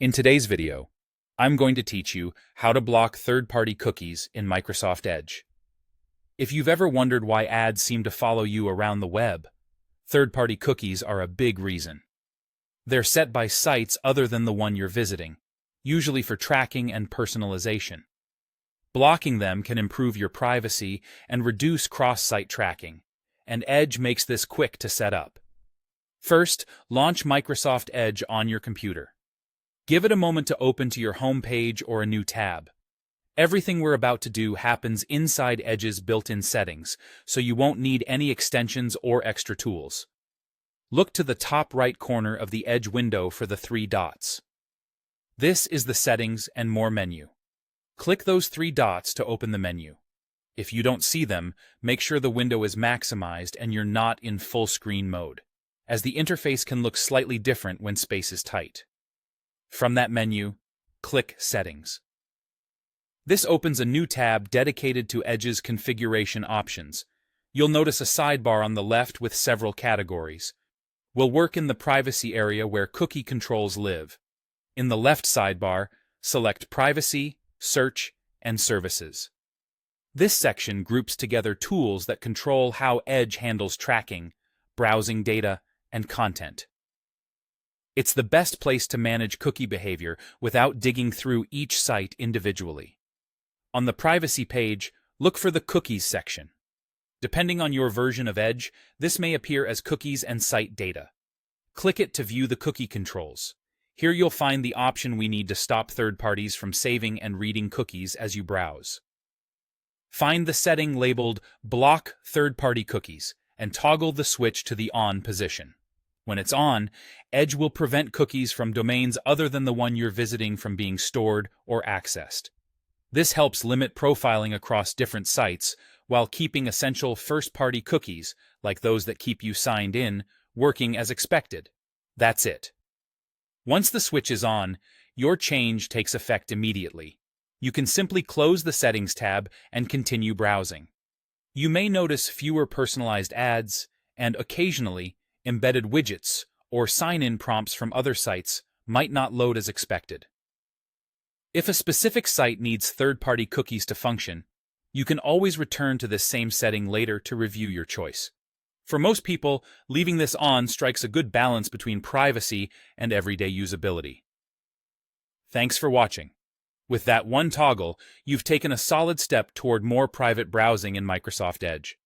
In today's video, I'm going to teach you how to block third-party cookies in Microsoft Edge. If you've ever wondered why ads seem to follow you around the web, third-party cookies are a big reason. They're set by sites other than the one you're visiting, usually for tracking and personalization. Blocking them can improve your privacy and reduce cross-site tracking, and Edge makes this quick to set up. First, launch Microsoft Edge on your computer. Give it a moment to open to your home page or a new tab. Everything we're about to do happens inside Edge's built-in settings, so you won't need any extensions or extra tools. Look to the top right corner of the Edge window for the three dots. This is the Settings and More menu. Click those three dots to open the menu. If you don't see them, make sure the window is maximized and you're not in full screen mode, as the interface can look slightly different when space is tight. From that menu, click Settings. This opens a new tab dedicated to Edge's configuration options. You'll notice a sidebar on the left with several categories. We'll work in the privacy area where cookie controls live. In the left sidebar, select Privacy, Search, and Services. This section groups together tools that control how Edge handles tracking, browsing data, and content. It's the best place to manage cookie behavior without digging through each site individually. On the Privacy page, look for the Cookies section. Depending on your version of Edge, this may appear as Cookies and Site Data. Click it to view the cookie controls. Here you'll find the option we need to stop third parties from saving and reading cookies as you browse. Find the setting labeled Block Third-Party Cookies and toggle the switch to the On position. When it's on, Edge will prevent cookies from domains other than the one you're visiting from being stored or accessed. This helps limit profiling across different sites while keeping essential first-party cookies, like those that keep you signed in, working as expected. That's it. Once the switch is on, your change takes effect immediately. You can simply close the Settings tab and continue browsing. You may notice fewer personalized ads and, occasionally, embedded widgets or sign-in prompts from other sites might not load as expected. If a specific site needs third-party cookies to function, you can always return to this same setting later to review your choice. For most people, leaving this on strikes a good balance between privacy and everyday usability. Thanks for watching. With that one toggle, you've taken a solid step toward more private browsing in Microsoft Edge.